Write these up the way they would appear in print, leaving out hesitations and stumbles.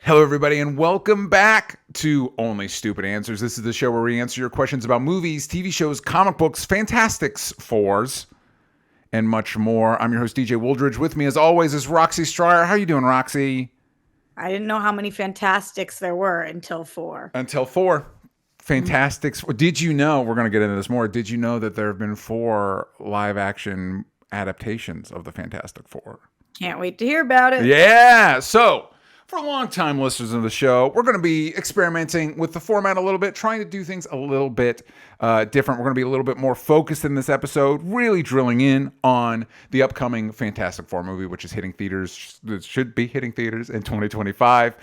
Hello, everybody, and welcome back to Only Stupid Answers. This is the show where we answer your questions about movies, TV shows, comic books, Fantastics, Fours, and much more. I'm your host, DJ Wooldridge. With me, as always, is Roxy Stryer. How you doing, Roxy? I didn't know how many Fantastics there were until 4. Until 4. Fantastics. Did you know, we're going to get into this more, did you know that there have been 4 live-action adaptations of the Fantastic Four? Can't wait to hear about it. Yeah, so... For long-time listeners of the show, we're going to be experimenting with the format a little bit, trying to do things a little bit different. We're going to be a little bit more focused in this episode, really drilling in on the upcoming Fantastic Four movie, which is hitting theaters, should be hitting theaters in 2025.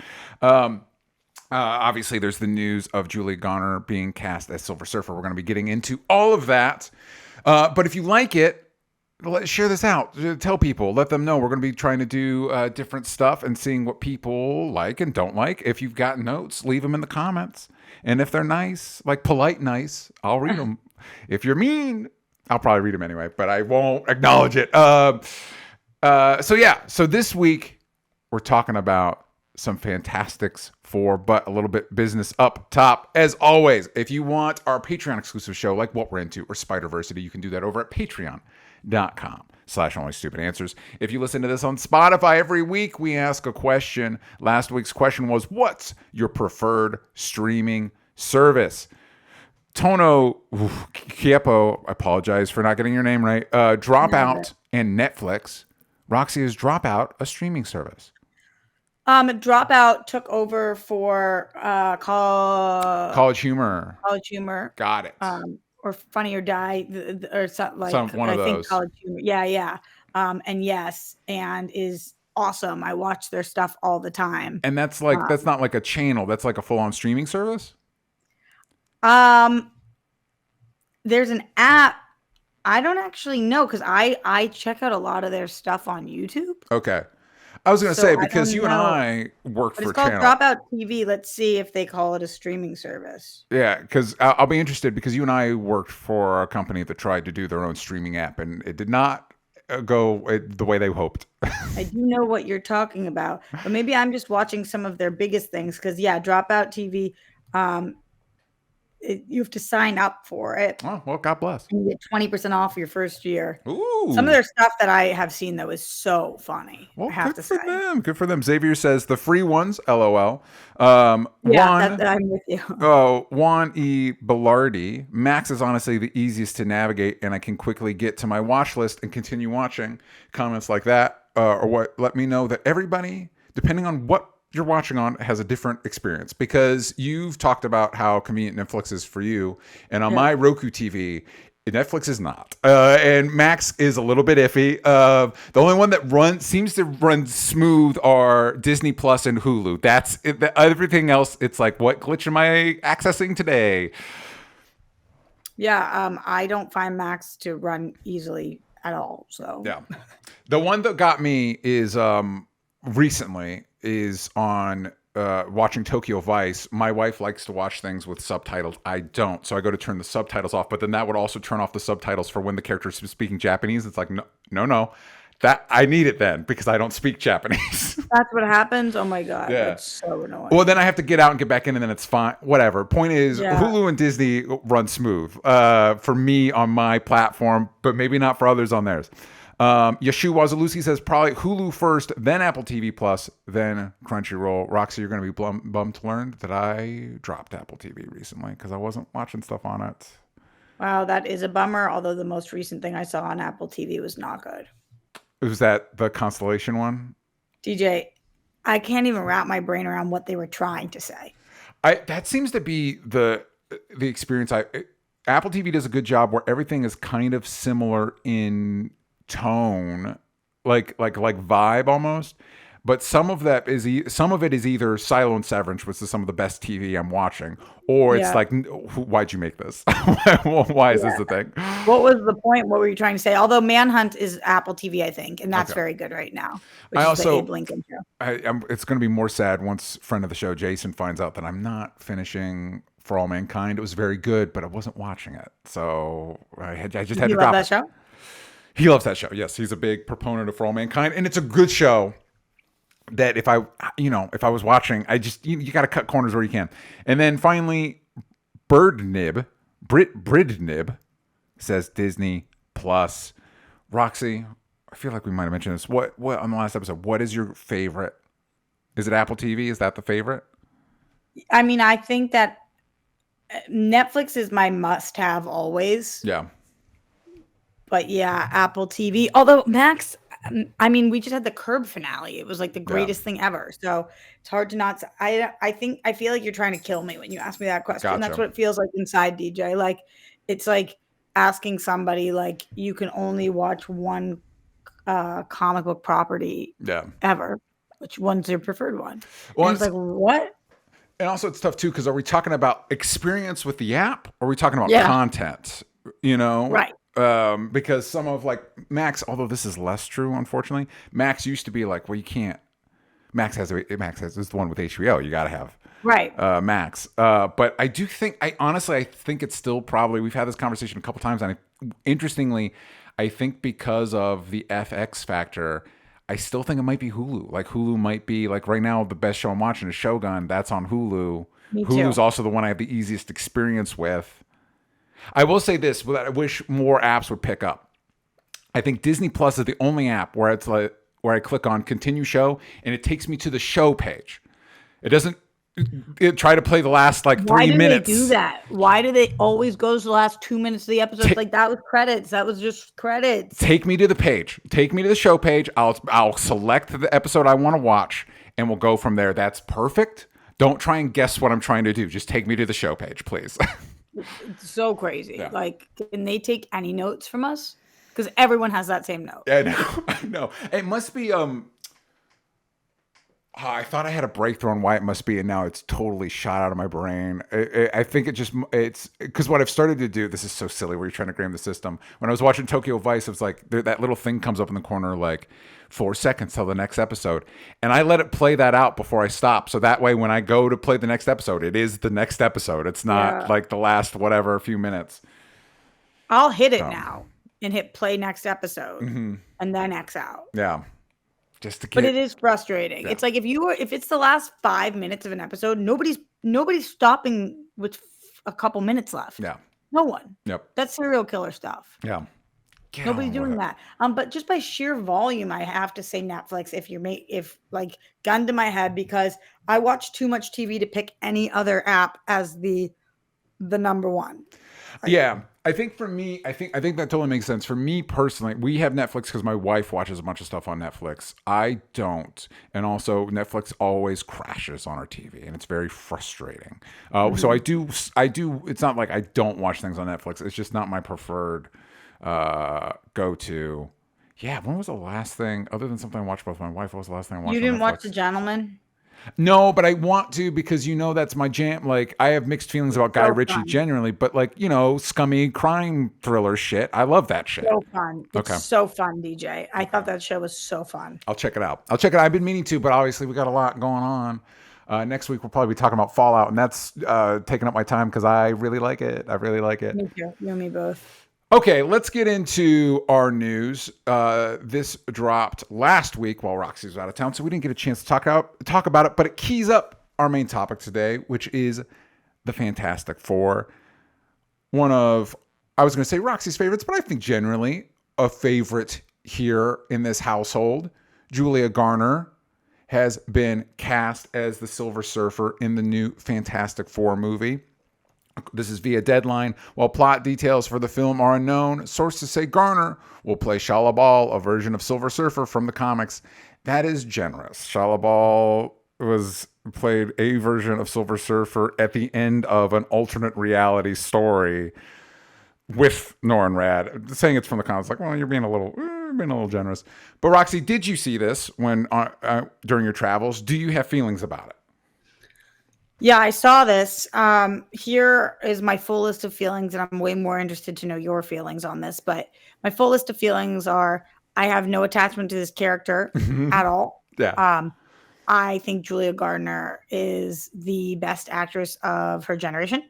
Obviously, there's the news of Julia Garner being cast as Silver Surfer. We're going to be getting into all of that. But if you like it, share this out. Tell people. Let them know. We're going to be trying to do different stuff and seeing what people like and don't like. If you've got notes, leave them in the comments. And if they're nice, like polite nice, I'll read them. If you're mean, I'll probably read them anyway, but I won't acknowledge it. So this week, we're talking about some Fantastics Four, but a little bit business up top. As always, if you want our Patreon exclusive show, like What We're Into or Spider-Versity, you can do that over at patreon.com/onlystupidanswers. If you listen to this on Spotify every week, we ask a question. Last week's question was, what's your preferred streaming service? Tono Kiepo, I apologize for not getting your name right. Dropout and Netflix. Roxy, is Dropout a streaming service? Dropout took over for College Humor. College Humor. Got it. Or Funny or Die, or something like one of those. think College Humor. Yeah. And is awesome. I watch their stuff all the time. And that's like that's not like a channel. That's like a full-on streaming service. There's an app. I don't actually know because I check out a lot of their stuff on YouTube. Okay. I was going to say, because you and I work for a channel. It's called Dropout TV. Let's see if they call it a streaming service. Yeah, because I'll be interested, because you and I worked for a company that tried to do their own streaming app, and it did not go the way they hoped. I do know what you're talking about, but maybe I'm just watching some of their biggest things, because, Dropout TV, you have to sign up for it. Oh, well, God bless. And you get 20% off your first year. Ooh. Some of their stuff that I have seen, though, is so funny. Well, I have to say. Good for them. Xavier says the free ones, LOL. I'm with you. Juan E. Bellardi. Max is honestly the easiest to navigate, and I can quickly get to my watch list and continue watching. Comments like that, or what, let me know that everybody, depending on what you're watching on, has a different experience, because you've talked about how convenient Netflix is for you, and on my Roku TV, Netflix is not, and Max is a little bit iffy. The only one that seems to run smooth are Disney Plus and Hulu. That's it. Everything else, it's like, what glitch am I accessing today? I don't find Max to run easily at all. So the one that got me is recently is on watching Tokyo Vice. My wife likes to watch things with subtitles. I don't, so I go to turn the subtitles off. But then that would also turn off the subtitles for when the character is speaking Japanese. It's like, no, that I need it then, because I don't speak Japanese. That's what happens. Oh my god, that's so annoying. Well, then I have to get out and get back in, and then it's fine. Whatever. Point is, Hulu and Disney run smooth for me on my platform, but maybe not for others on theirs. Yeshu Wazalusi says probably Hulu first, then Apple TV Plus, then Crunchyroll. Roxy, you're going to be bummed to learn that I dropped Apple TV recently because I wasn't watching stuff on it. Wow, that is a bummer. Although the most recent thing I saw on Apple TV was not good. Was that the Constellation one? DJ, I can't even wrap my brain around what they were trying to say. That seems to be the experience. Apple TV does a good job where everything is kind of similar in tone, like vibe almost, but some of it is either Silo and Severance, which is some of the best TV I'm watching, or it's like, why'd you make this? Why is this a thing? What was the point? What were you trying to say? Although Manhunt is Apple TV, I think, and that's very good right now. Which is the Abe Lincoln show. It's going to be more sad once friend of the show Jason finds out that I'm not finishing For All Mankind. It was very good, but I wasn't watching it, so I just had to drop that show. He loves that show. Yes, he's a big proponent of For All Mankind, and it's a good show. that if I was watching, I just, you got to cut corners where you can. And then finally, Bridnib says Disney Plus. Roxy, I feel like we might have mentioned this. What on the last episode, what is your favorite? Is it Apple TV? Is that the favorite? I mean, I think that Netflix is my must-have always. Yeah. But yeah, Apple TV. Although Max, I mean, we just had the Curb finale. It was like the greatest thing ever. So it's hard to not. I feel like you're trying to kill me when you ask me that question. Gotcha. That's what it feels like inside, DJ. Like it's like asking somebody like you can only watch one comic book property ever. Which one's your preferred one? Well, and it's like what? And also, it's tough too because are we talking about experience with the app, or are we talking about content? Right. Because some of like Max, although this is less true, unfortunately, Max used to be like, well, you can't. Max has is the one with HBO. You got to have Max. But I do think I think it's still probably, we've had this conversation a couple times, and interestingly, I think because of the FX factor, I still think it might be Hulu. Like Hulu might be like right now the best show I'm watching is Shogun. That's on Hulu. Hulu's also the one I have the easiest experience with. I will say this, but I wish more apps would pick up. I think Disney Plus is the only app where it's like where I click on continue show and it takes me to the show page. It doesn't try to play the last like 3 minutes. Why do they do that? Why do they always go to the last 2 minutes of the episode? Like that was credits. That was just credits. Take me to the page. Take me to the show page. I'll select the episode I want to watch and we'll go from there. That's perfect. Don't try and guess what I'm trying to do. Just take me to the show page, please. It's so crazy. Yeah. Like, can they take any notes from us? Because everyone has that same note. I know. I know. It must be I thought I had a breakthrough on why it must be, and now it's totally shot out of my brain. I think it's because what I've started to do, this is so silly where you're trying to game the system. When I was watching Tokyo Vice, it was like that little thing comes up in the corner like 4 seconds till the next episode. And I let it play that out before I stop. So that way when I go to play the next episode, it is the next episode. It's not like the last whatever few minutes. I'll hit it now and hit play next episode and then X out. Yeah. But it is frustrating. Yeah. It's like if it's the last 5 minutes of an episode, nobody's stopping with a couple minutes left. Yeah. No one. Yep. That's serial killer stuff. Yeah. Nobody's doing that. But just by sheer volume, I have to say Netflix, if like gun to my head, because I watch too much TV to pick any other app as the number one. Yeah. I think for me, I think that totally makes sense. For me personally, we have Netflix because my wife watches a bunch of stuff on Netflix. I don't. And also Netflix always crashes on our TV and it's very frustrating. So I do, it's not like I don't watch things on Netflix. It's just not my preferred go-to. Yeah. When was the last thing, other than something I watched with my wife, what was the last thing I watched? You didn't watch The Gentleman? No, but I want to because that's my jam. Like I have mixed feelings about Guy Ritchie generally, but like, scummy crime thriller shit. I love that shit. So fun. It's so fun, DJ. I thought that show was so fun. I'll check it out. I've been meaning to, but obviously we got a lot going on. Next week we'll probably be talking about Fallout, and that's taking up my time because I really like it. Me too. You and me both. Okay, let's get into our news. This dropped last week while Roxy was out of town, so we didn't get a chance to talk about it, but it keys up our main topic today, which is the Fantastic Four. One of, I was going to say Roxy's favorites, but I think generally a favorite here in this household. Julia Garner has been cast as the Silver Surfer in the new Fantastic Four movie. This is via Deadline. While plot details for the film are unknown, sources say Garner will play Shala Bal, a version of Silver Surfer from the comics. That is generous. Shala Bal played a version of Silver Surfer at the end of an alternate reality story with Norrin Rad. Saying it's from the comics, like, well, you're being a little generous. But Roxy, did you see this when during your travels? Do you have feelings about it? Yeah, I saw this. Here is my full list of feelings, and I'm way more interested to know your feelings on this. But my full list of feelings are: I have no attachment to this character at all. Yeah. I think Julia Garner is the best actress of her generation.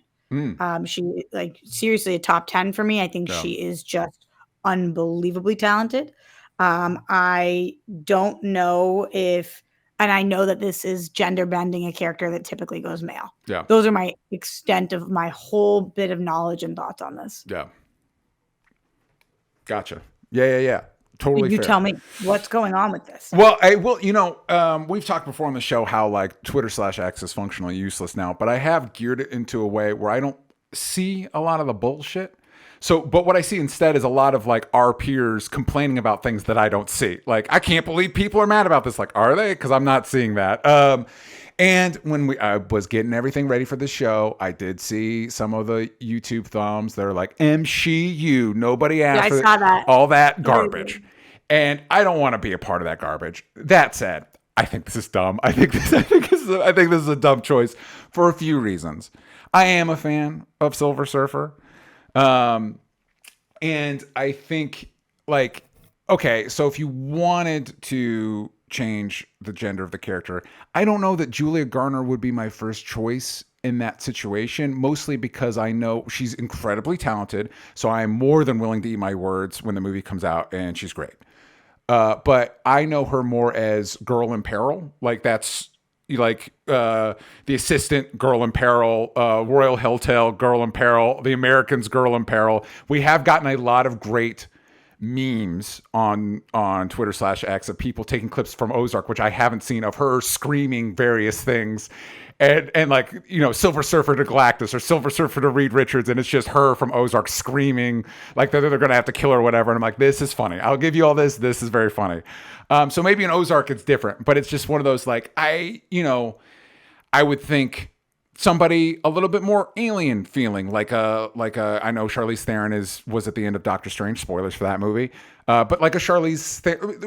She seriously a top 10 for me. I think she is just unbelievably talented. I don't know if and I know that this is gender bending a character that typically goes male. Yeah. Those are my extent of my whole bit of knowledge and thoughts on this. Yeah. Gotcha. Yeah. Totally You fair. tell me what's going on with this. Well, we've talked before on the show how like Twitter/X is functionally useless now, but I have geared it into a way where I don't see a lot of the bullshit. So, but what I see instead is a lot of like our peers complaining about things that I don't see. Like, I can't believe people are mad about this. Like, are they? Because I'm not seeing that. And when I was getting everything ready for the show, I did see some of the YouTube thumbs that are like, MCU, nobody asked for saw that. all that garbage. And I don't want to be a part of that garbage. That said, I think this is dumb. I think this is a dumb choice for a few reasons. I am a fan of Silver Surfer. And I think like, okay, so if you wanted to change the gender of the character, I don't know that Julia Garner would be my first choice in that situation, mostly because I know she's incredibly talented. So I am more than willing to eat my words when the movie comes out, and she's great. But I know her more as Girl in Peril. Like that's like the assistant Girl in Peril, Royal Hilltail Girl in Peril, the Americans Girl in Peril. We have gotten a lot of great memes on Twitter/X of people taking clips from Ozark, which I haven't seen, of her screaming various things. And like, you know, Silver Surfer to Galactus or Silver Surfer to Reed Richards, and it's just her from Ozark screaming like they're going to have to kill her or whatever. And I'm like, this is funny. I'll give you all this. This is very funny. So maybe in Ozark it's different, but it's just one of those like, I would think somebody a little bit more alien feeling, like a I know Charlize Theron was at the end of Doctor Strange, spoilers for that movie, but like a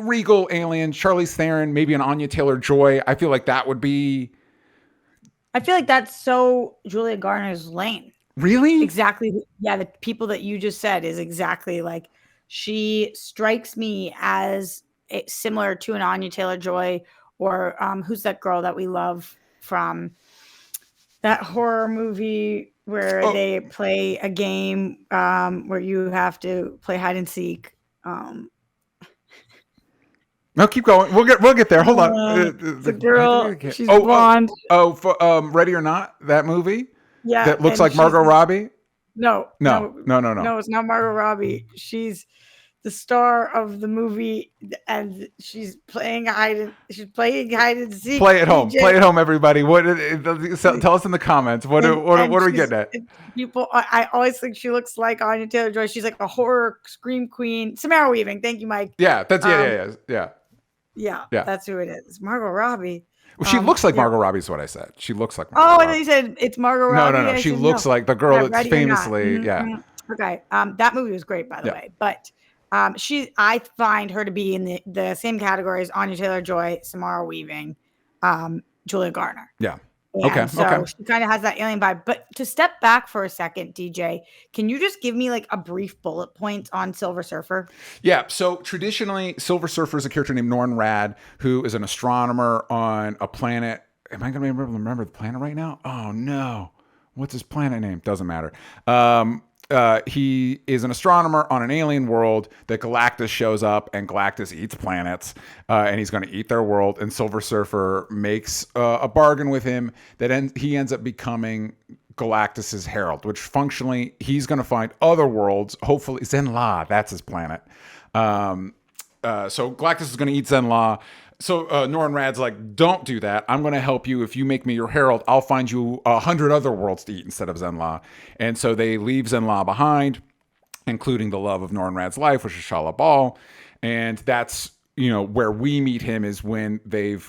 regal alien Charlize Theron, maybe an Anya Taylor-Joy. I feel like that would be. I feel like that's so Julia Garner's lane. Really? Exactly. Yeah, the people that you just said is exactly like, she strikes me as similar to an Anya Taylor-Joy, or who's that girl that we love from that horror movie where they play a game where you have to play hide and seek. No, keep going. We'll get there. Hold on. The girl, she's blonde. For Ready or Not, that movie? Yeah. That looks like Margot Robbie? No. No, it's not Margot Robbie. She's the star of the movie, and she's playing hide and seek. Play at home. Play at home, everybody. Tell us in the comments. What are we getting at? People, I always think she looks like Anya Taylor-Joy. She's like a horror scream queen. Samara Weaving. Thank you, Mike. Yeah, that's Yeah, that's who it is. Margot Robbie. Well, she looks like Margot Robbie is what I said. She looks like Margot Robbie. I thought you said it's Margot Robbie. No. She looks like the girl that's famously, Okay. That movie was great, by the way. But I find her to be in the same category as Anya Taylor-Joy, Samara Weaving, Julia Garner. Yeah. And so she kind of has that alien vibe. But to step back for a second, DJ, can you just give me like a brief bullet point on Silver Surfer? Yeah. So traditionally, Silver Surfer is a character named Norrin Radd, who is an astronomer on a planet. Am I going to remember the planet right now? Oh, no. What's his planet name? Doesn't matter. He is an astronomer on an alien world that Galactus shows up, and Galactus eats planets, and he's going to eat their world. And Silver Surfer makes a bargain with him that he ends up becoming Galactus's herald, which functionally he's going to find other worlds. Hopefully, Zenla, that's his planet. So Galactus is going to eat Zenla. So Norrin Radd's like, don't do that. I'm going to help you. If you make me your herald, I'll find you 100 other worlds to eat instead of Zenla. And so they leave Zenla behind, including the love of Norrin Radd's life, which is Shala Bal. And that's, where we meet him is when I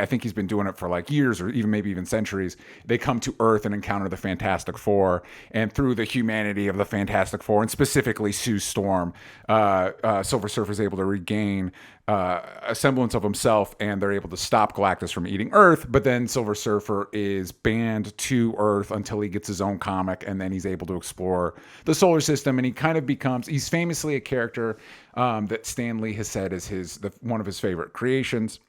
think he's been doing it for like years or maybe even centuries. They come to Earth and encounter the Fantastic Four. And through the humanity of the Fantastic Four, and specifically Sue Storm, Silver Surfer is able to regain a semblance of himself, and they're able to stop Galactus from eating Earth. But then Silver Surfer is banned to Earth until he gets his own comic, and then he's able to explore the solar system. And he kind of he's famously a character that Stan Lee has said is one of his favorite creations.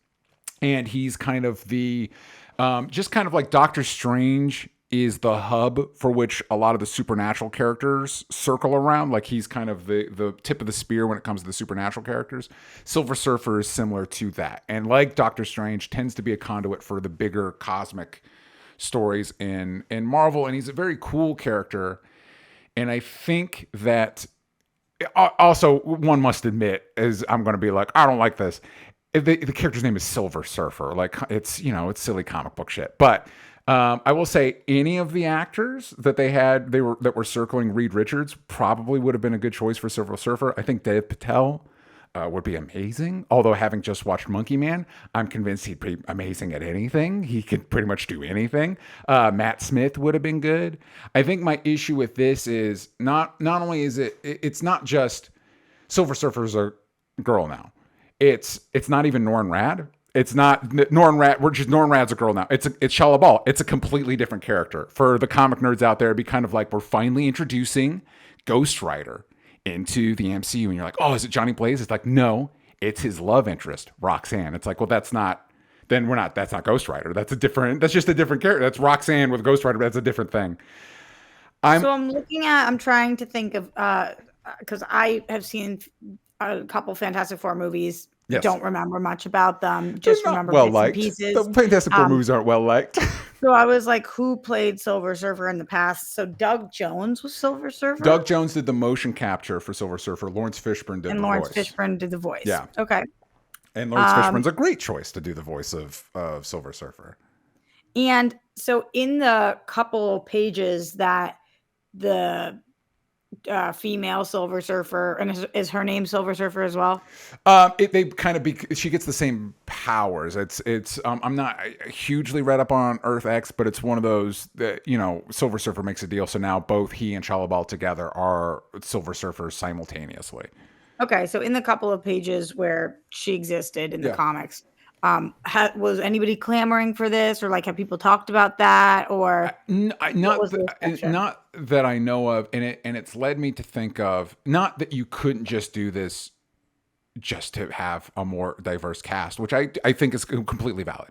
And he's kind of just kind of like Doctor Strange is the hub for which a lot of the supernatural characters circle around. Like he's kind of the tip of the spear when it comes to the supernatural characters. Silver Surfer is similar to that. And like Doctor Strange, tends to be a conduit for the bigger cosmic stories in Marvel. And he's a very cool character. And I think that also one must admit, is I'm going to be like, I don't like this. The character's name is Silver Surfer. Like it's, it's silly comic book shit. But I will say any of the actors that that were circling Reed Richards probably would have been a good choice for Silver Surfer. I think Dev Patel would be amazing. Although having just watched Monkey Man, I'm convinced he'd be amazing at anything. He could pretty much do anything. Matt Smith would have been good. I think my issue with this is not only is it's not just Silver Surfer's a girl now. It's not even Norrin Rad. It's not Norrin Rad. Norrin Rad's a girl now. It's Shala Ball. It's a completely different character. For the comic nerds out there, it'd be kind of like we're finally introducing Ghost Rider into the MCU, and you're like, oh, is it Johnny Blaze? It's like, no, it's his love interest, Roxanne. It's like, well, that's not Ghost Rider. That's just a different character. That's Roxanne with Ghost Rider. But that's a different thing. I'm trying to think of, because I have seen a couple Fantastic Four movies. Yes. Don't remember much about them. Just remember bits and pieces. The Fantastic Four movies aren't well liked. So I was like, who played Silver Surfer in the past? So Doug Jones was Silver Surfer? Doug Jones did the motion capture for Silver Surfer. Lawrence Fishburne did the voice. Lawrence Fishburne did the voice. Yeah. Okay. And Lawrence Fishburne's a great choice to do the voice of Silver Surfer. And so in the couple pages that the female Silver Surfer, and is her name Silver Surfer as well? She gets the same powers. It's I'm not hugely read up on Earth X, but it's one of those that Silver Surfer makes a deal, so now both he and Shala Bal together are Silver Surfers simultaneously. Okay, so in the couple of pages where she existed in the comics, was anybody clamoring for this, or like have people talked about that, or not that I know of, and it's led me to think of, not that you couldn't just do this just to have a more diverse cast, which I think is completely valid.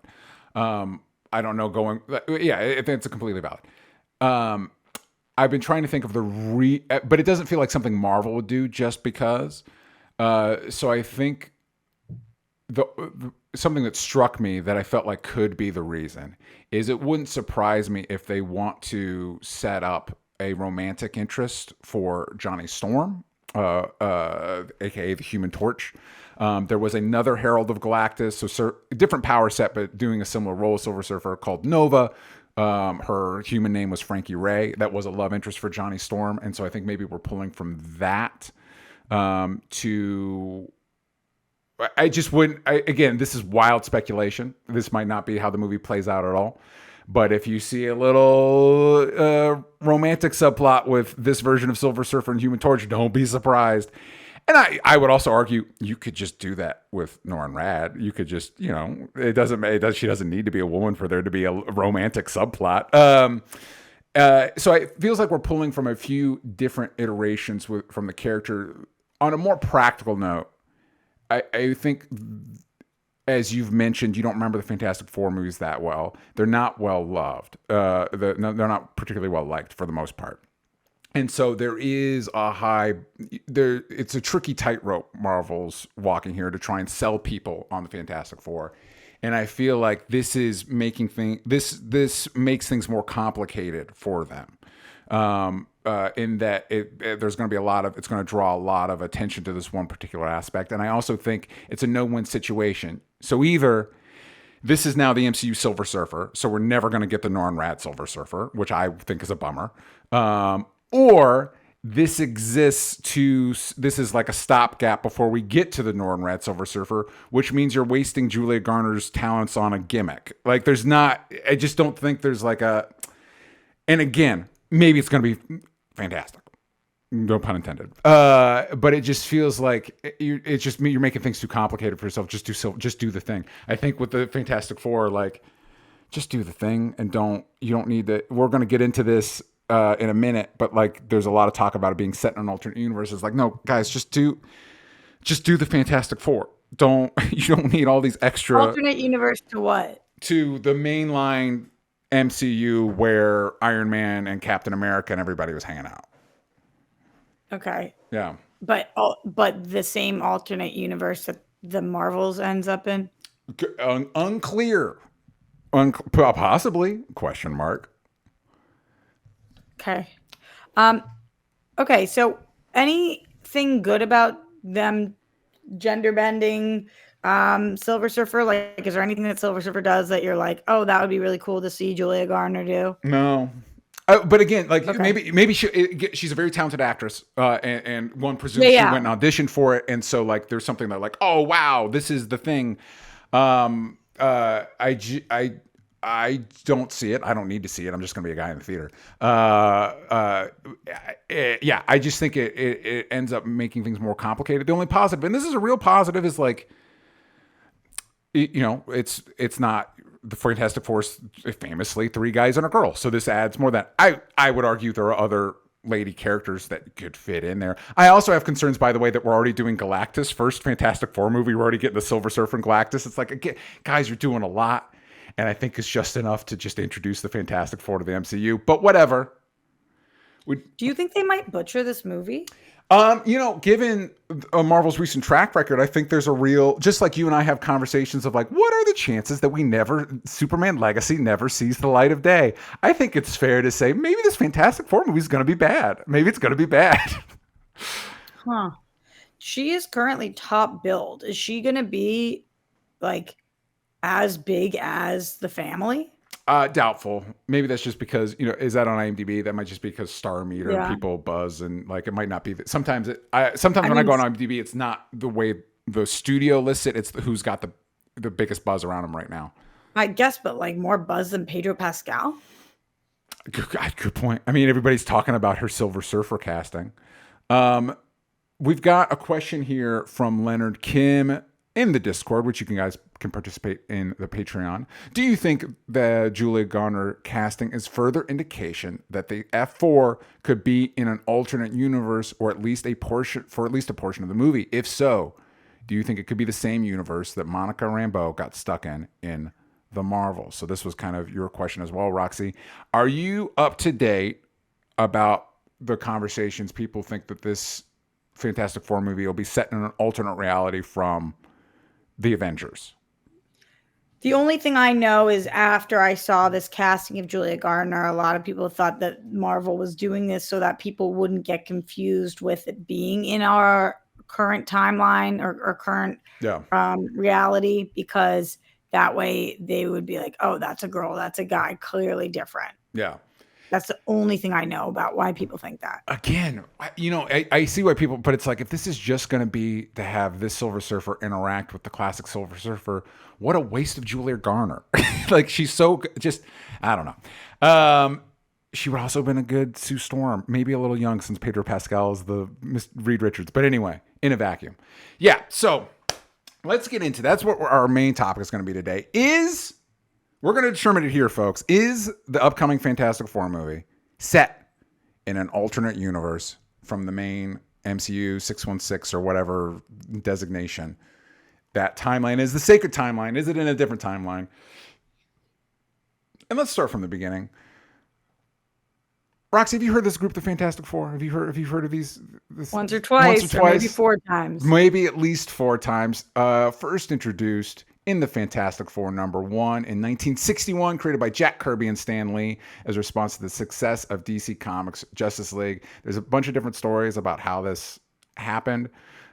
I don't know I think it's completely valid. I've been trying to think of but it doesn't feel like something Marvel would do just because. So I think something that struck me that I felt like could be the reason is it wouldn't surprise me if they want to set up a romantic interest for Johnny Storm, aka the Human Torch. There was another Herald of Galactus, so different power set, but doing a similar role, Silver Surfer, called Nova. Her human name was Frankie Ray. That was a love interest for Johnny Storm, and so I think maybe we're pulling from that to. I just wouldn't. Again, this is wild speculation. This might not be how the movie plays out at all. But if you see a little romantic subplot with this version of Silver Surfer and Human Torch, don't be surprised. And I would also argue you could just do that with Norrin Rad. You could just, she doesn't need to be a woman for there to be a romantic subplot. So it feels like we're pulling from a few different iterations from the character. On a more practical note, I think, as you've mentioned, you don't remember the Fantastic Four movies that well. They're not well loved. They're not particularly well liked for the most part. And so there is it's a tricky tightrope Marvel's walking here to try and sell people on the Fantastic Four. And I feel like this is making this makes things more complicated for them. In that there's going to be it's going to draw a lot of attention to this one particular aspect. And I also think it's a no-win situation. So either this is now the MCU Silver Surfer, so we're never going to get the Norrin Rad Silver Surfer, which I think is a bummer. Or this is like a stopgap before we get to the Norrin Rad Silver Surfer, which means you're wasting Julia Garner's talents on a gimmick. Like I just don't think there's and again, maybe it's going to be fantastic. No pun intended. But it just feels like you're making things too complicated for yourself. Just do the thing. I think with the Fantastic Four, just do the thing and you don't need to. We're going to get into this in a minute, but there's a lot of talk about it being set in an alternate universe. It's no, guys, just do the Fantastic Four. You don't need all these extra alternate universe to what? To the mainline MCU where Iron Man and Captain America and everybody was hanging out. Okay. Yeah. But the same alternate universe that the Marvels ends up in? Unclear. Possibly? Question mark. Okay. Okay, so anything good about them gender bending Silver Surfer? Like, is there anything that Silver Surfer does that you're like, oh, that would be really cool to see Julia Garner do? No. But again, like maybe she's a very talented actress, and one presumes she went and auditioned for it, and so like there's something that like, oh wow, this is the thing. I don't see it. I don't need to see it. I'm just going to be a guy in the theater. Yeah, I just think it ends up making things more complicated. The only positive, and this is a real positive, is like, you know, it's not the Fantastic Four is famously 3 guys and a girl. So this adds more than I would argue there are other lady characters that could fit in there. I also have concerns, by the way, that we're already doing Galactus, first Fantastic Four movie. We're already getting the Silver Surfer and Galactus. It's like, again, guys, you're doing a lot. And I think it's just enough to just introduce the Fantastic Four to the MCU. But whatever. Do you think they might butcher this movie? You know, given Marvel's recent track record, I think there's a real, just like you and I have conversations of like, what are the chances that Superman Legacy never sees the light of day? I think it's fair to say maybe this Fantastic Four movie is going to be bad. Maybe it's going to be bad. Huh. She is currently top billed. Is she going to be like as big as the family? Doubtful. Maybe that's just because, you know, is that on IMDb? That might just be because Star Meter people buzz and like it might not be that. Sometimes when I go on IMDb, it's not the way the studio lists it. It's who's got the biggest buzz around them right now. I guess, but like more buzz than Pedro Pascal. Good point. I mean, everybody's talking about her Silver Surfer casting. We've got a question here from Leonard Kim in the Discord, which you guys can participate in the Patreon. Do you think the Julia Garner casting is further indication that the F4 could be in an alternate universe or at least a portion of the movie? If so, do you think it could be the same universe that Monica Rambeau got stuck in the Marvel? So this was kind of your question as well, Roxy. Are you up to date about the conversations? People think that this Fantastic Four movie will be set in an alternate reality from the Avengers. The only thing I know is after I saw this casting of Julia Garner, a lot of people thought that Marvel was doing this so that people wouldn't get confused with it being in our current timeline or current reality, because that way they would be like, oh, that's a girl, that's a guy, clearly different. Yeah. That's the only thing I know about why people think that. Again, you know, I see why people, but it's like, if this is just going to be to have this Silver Surfer interact with the classic Silver Surfer, what a waste of Julia Garner. Like, she's so just, I don't know. She would also have been a good Sue Storm, maybe a little young since Pedro Pascal is the Reed Richards. But anyway, in a vacuum. Yeah, so let's get into, that's what our main topic is going to be today, we're going to determine it here, folks. Is the upcoming Fantastic Four movie set in an alternate universe from the main MCU 616 or whatever designation that timeline is? The sacred timeline. Is it in a different timeline? And let's start from the beginning. Roxy, have you heard this group, the Fantastic Four? Have you heard of these? Once or twice, or maybe 4 times. Maybe at least 4 times. First introduced in the Fantastic Four #1 in 1961, created by Jack Kirby and Stan Lee as a response to the success of DC Comics' Justice League. There's a bunch of different stories about how this happened,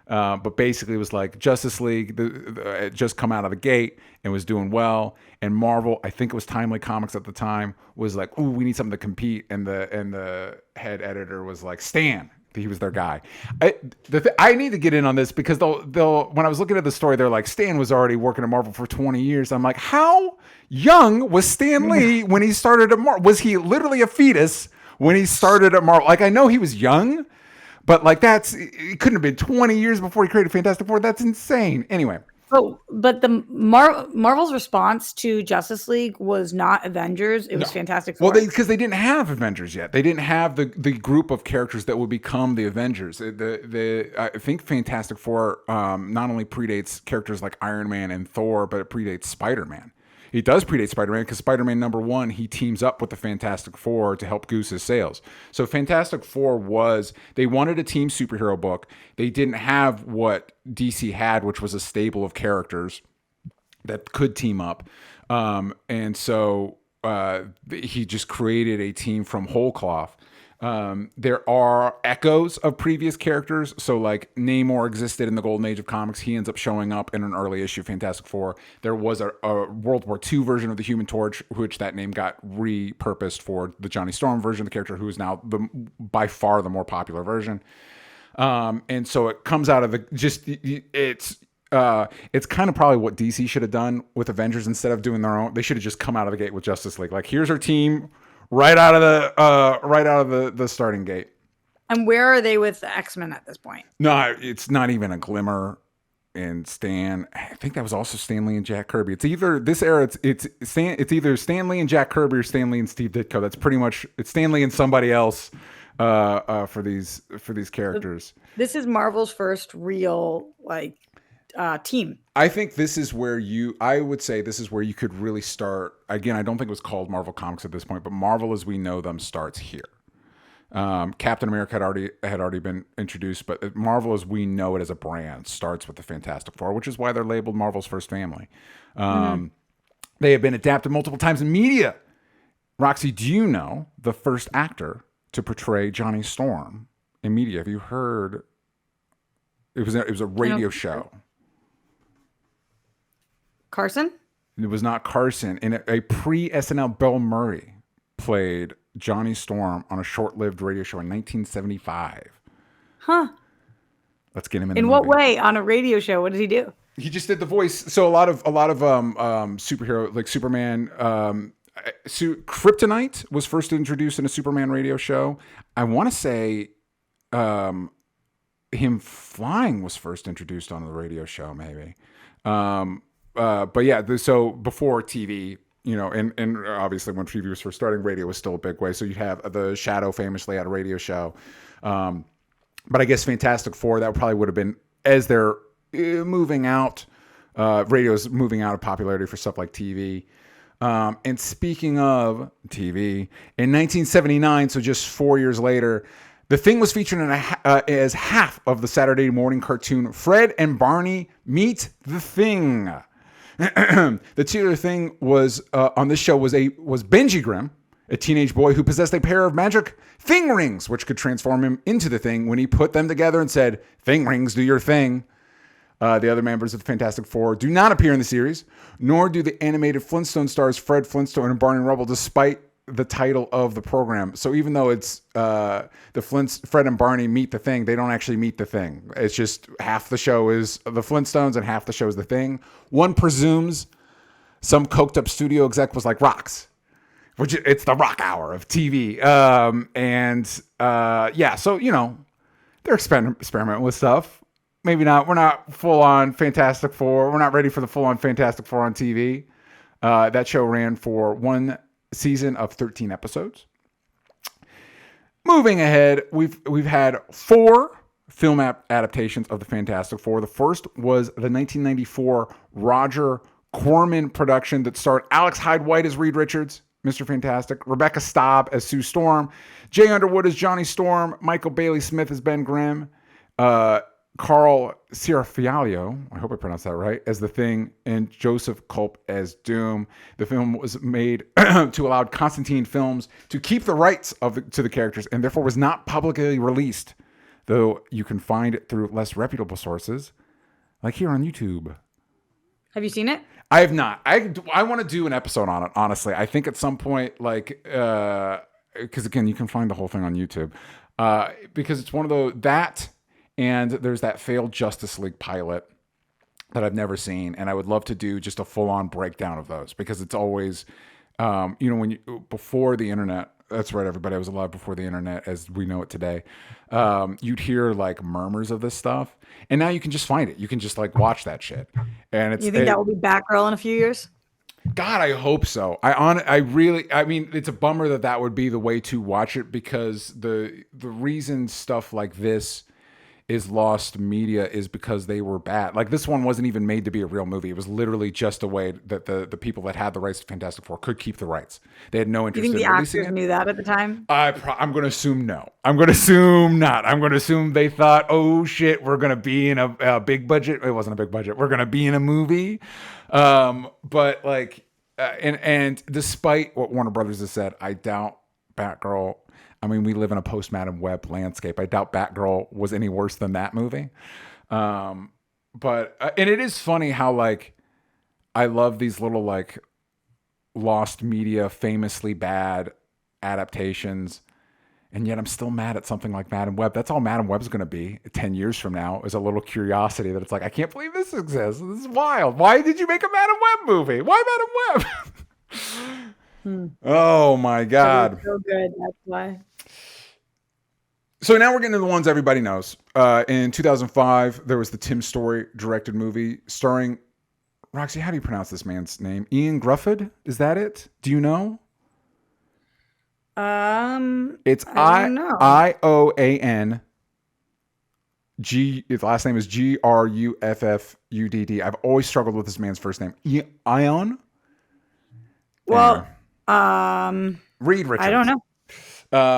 but basically it was like Justice League it just come out of the gate and was doing well, and Marvel, I think it was Timely Comics at the time, was like, ooh, we need something to compete, and the head editor was like, Stan. He was their guy. I need to get in on this because they'll when I was looking at the story, they're like, Stan was already working at Marvel for 20 years. I'm like, how young was Stan Lee when he started at Marvel? Was he literally a fetus when he started at Marvel? Like, I know he was young, but like it couldn't have been 20 years before he created Fantastic Four. That's insane. Anyway. But the Marvel's response to Justice League was not Avengers. It was Fantastic Four. Well, because they didn't have Avengers yet. They didn't have the group of characters that would become the Avengers. I think Fantastic Four not only predates characters like Iron Man and Thor, but it predates Spider-Man. He does predate Spider-Man because Spider-Man #1, he teams up with the Fantastic Four to help goose his sales. So Fantastic Four they wanted a team superhero book. They didn't have what DC had, which was a stable of characters that could team up. And so he just created a team from whole cloth. There are echoes of previous characters. So like Namor existed in the golden age of comics. He ends up showing up in an early issue of Fantastic Four. There was a World War II version of the Human Torch, which that name got repurposed for the Johnny Storm version of the character, who is now by far the more popular version. And so it comes out of it's kind of probably what DC should have done with Avengers. Instead of doing their own, they should have just come out of the gate with Justice League. Like, here's our team right out of the starting gate. And where are they with the X-Men at this point? No, it's not even a glimmer. And Stan, I think that was also Stan Lee and Jack Kirby. It's either this era. It's either Stan Lee and Jack Kirby or Stan Lee and Steve Ditko. That's pretty much it's Stan Lee and somebody else for these characters. This is Marvel's first real team. I think this is where I would say this is where you could really start. Again, I don't think it was called Marvel Comics at this point, but Marvel as we know them starts here. Captain America had already been introduced, but Marvel as we know it as a brand starts with the Fantastic Four, which is why they're labeled Marvel's first family. They have been adapted multiple times in media. Roxy, do you know the first actor to portray Johnny Storm in media? Have you heard? It was a radio show. Carson? It was not Carson. In a pre-SNL, Bill Murray played Johnny Storm on a short-lived radio show in 1975. Huh. Let's get him in. In what way? On a radio show? What did he do? He just did the voice. So a lot of superhero, like Superman, Kryptonite was first introduced in a Superman radio show. I want to say him flying was first introduced on the radio show, maybe. But yeah, so before TV, and obviously when TV was first starting, radio was still a big way. So you have the Shadow famously had a radio show. But I guess Fantastic Four, that probably would have been, as they're moving out, radio's moving out of popularity for stuff like TV. And speaking of TV, in 1979, so just 4 years later, The Thing was featured as half of the Saturday morning cartoon Fred and Barney Meet the Thing. The titular Thing was on this show was Benji Grimm, a teenage boy who possessed a pair of magic thing rings, which could transform him into the Thing when he put them together and said, "Thing rings, do your thing." The other members of the Fantastic Four do not appear in the series, nor do the animated Flintstone stars Fred Flintstone and Barney Rubble, despite the title of the program. So even though it's Fred and Barney Meet the Thing, they don't actually meet the Thing. It's just half the show is the Flintstones and half the show is the Thing. One presumes some coked up studio exec was like, "Rocks," which it's the rock hour of TV. So they're experimenting with stuff. Maybe not. We're not full on Fantastic Four. We're not ready for the full on Fantastic Four on TV. That show ran for one season of 13 episodes. Moving ahead, we've had 4 film adaptations of the Fantastic Four. The first was the 1994 Roger Corman production that starred Alex Hyde White as Reed Richards, Mr. Fantastic, Rebecca Staub as Sue Storm, Jay Underwood as Johnny Storm, Michael Bailey Smith as Ben Grimm, Carl Ciarfialio, I hope I pronounced that right, as the Thing, and Joseph Culp as Doom. The film was made to allow Constantine Films to keep the rights to the characters, and therefore was not publicly released, though you can find it through less reputable sources, like here on YouTube. Have you seen it? I have not. I want to do an episode on it, honestly. I think at some point, because again, you can find the whole thing on YouTube, because it's one of that. And there's that failed Justice League pilot that I've never seen. And I would love to do just a full-on breakdown of those, because it's always, before the internet, that's right, everybody, I was alive before the internet as we know it today. You'd hear like murmurs of this stuff. And now you can just find it. You can just watch that shit. And You think that will be Batgirl in a few years? God, I hope so. I mean, it's a bummer that would be the way to watch it, because the reason stuff like this is lost media is because they were bad. Like this one wasn't even made to be a real movie. It was literally just a way that the people that had the rights to Fantastic Four could keep the rights. They had no You interest think in the releasing actors it. knew that at the time? I'm going to assume no. I'm going to assume not. I'm going to assume they thought, oh shit, we're going to be in a big budget. It wasn't a big budget. We're going to be in a movie. But like, and despite what Warner Brothers has said, I doubt Batgirl. I mean, we live in a post-Madam Web landscape. I doubt Batgirl was any worse than that movie. But and it is funny how like I love these little like lost media, famously bad adaptations, and yet I'm still mad at something like Madam Web. That's all Madam Web's going to be 10 years from now, is a little curiosity that it's like, I can't believe this exists. This is wild. Why did you make a Madam Web movie? Why Madam Web? Oh my God. So good. That's why. So now we're getting to the ones everybody knows. In 2005, there was the Tim Story directed movie starring, Roxy, how do you pronounce this man's name? Ian Grufford? Is that it? Do you know? It's I don't know. Ioan G. His last name is Gruffud. I've always struggled with this man's first name. Ion. Well, Reed Richards. I don't know.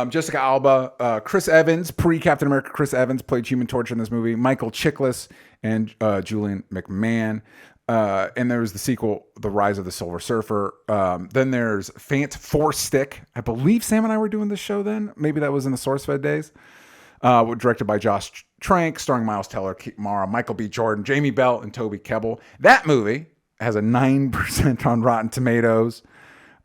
Jessica Alba, Chris Evans, pre-Captain America Chris Evans played Human Torch in this movie. Michael Chiklis and Julian McMahon. And there was the sequel, The Rise of the Silver Surfer. Then there's Fant Four Stick. I believe Sam and I were doing this show then. Maybe that was in the SourceFed days. Directed by Josh Trank, starring Miles Teller, Kate Mara, Michael B. Jordan, Jamie Bell, and Toby Kebbell. That movie has a 9% on Rotten Tomatoes.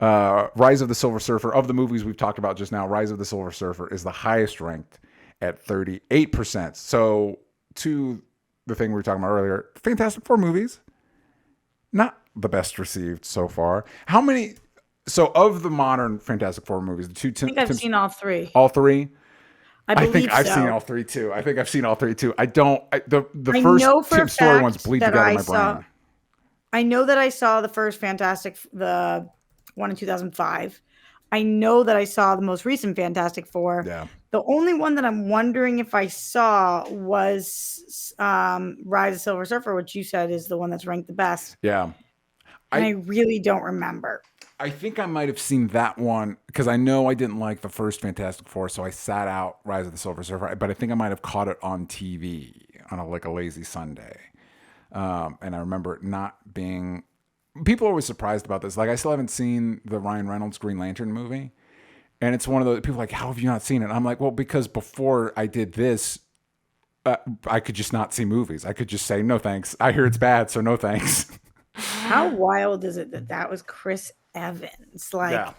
Rise of the Silver Surfer, of the movies we've talked about just now, Rise of the Silver Surfer is the highest ranked at 38%. So to the thing we were talking about earlier, Fantastic Four movies, not the best received so far. How many? So of the modern Fantastic Four movies, the two I think I've seen all three. all three. I think I've so. seen all three too. I think I've seen all three too. I don't. The I first know for Tim a Story fact ones bleed that together in I my saw- brain. I know that I saw the first Fantastic, the one in 2005. I know that I saw the most recent Fantastic Four. Yeah. The only one that I'm wondering if I saw was Rise of Silver Surfer, which you said is the one that's ranked the best. Yeah. And I really don't remember. I think I might have seen that one because I know I didn't like the first Fantastic Four, so I sat out Rise of the Silver Surfer. But I think I might have caught it on TV on a lazy Sunday, and I remember it not being. People are always surprised about this. Like I still haven't seen the Ryan Reynolds Green Lantern movie, and it's one of those people are like, how have you not seen it? I'm like, well, because before I did this, I could just not see movies. I could just say no thanks. I hear it's bad, so no thanks. How wild is it that was Chris Evans? Like, Yeah.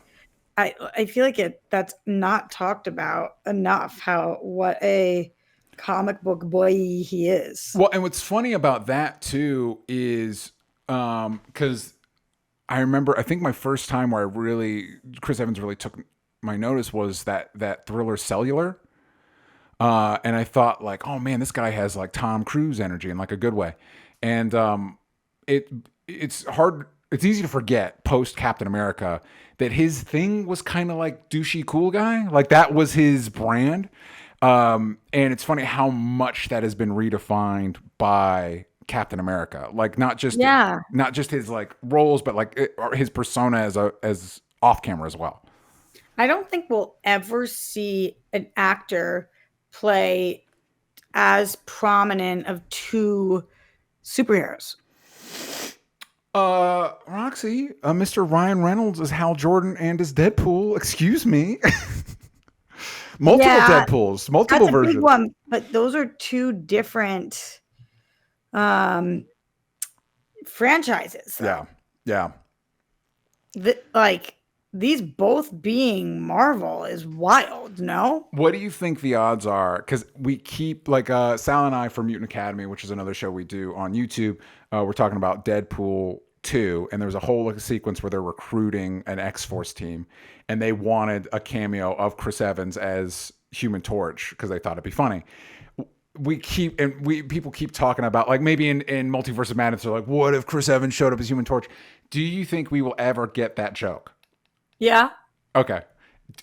I feel like that's not talked about enough. What a comic book boy he is. Well, and what's funny about that too is because I remember, I think my first time where Chris Evans really took my notice was that thriller Cellular. And I thought like, oh man, this guy has like Tom Cruise energy in like a good way. And it's hard. It's easy to forget post Captain America that his thing was kind of like douchey cool guy. Like that was his brand. And it's funny how much that has been redefined by Captain America. Like not just his like roles, but like his persona as off camera as well. I don't think we'll ever see an actor play as prominent of two superheroes. Roxy, Mr. Ryan Reynolds is Hal Jordan and is Deadpool. Excuse me. Multiple Deadpools, multiple that's versions. A big one, but those are two different franchises. Though. Yeah. Like these both being Marvel is wild. No. What do you think the odds are? Because we keep like Sal and I from Mutant Academy, which is another show we do on YouTube. We're talking about Deadpool 2, and there's a whole sequence where they're recruiting an X-Force team, and they wanted a cameo of Chris Evans as Human Torch because they thought it'd be funny. People keep talking about like maybe in Multiverse of Madness, they're like, what if Chris Evans showed up as Human Torch? Do you think we will ever get that joke? Yeah. Okay.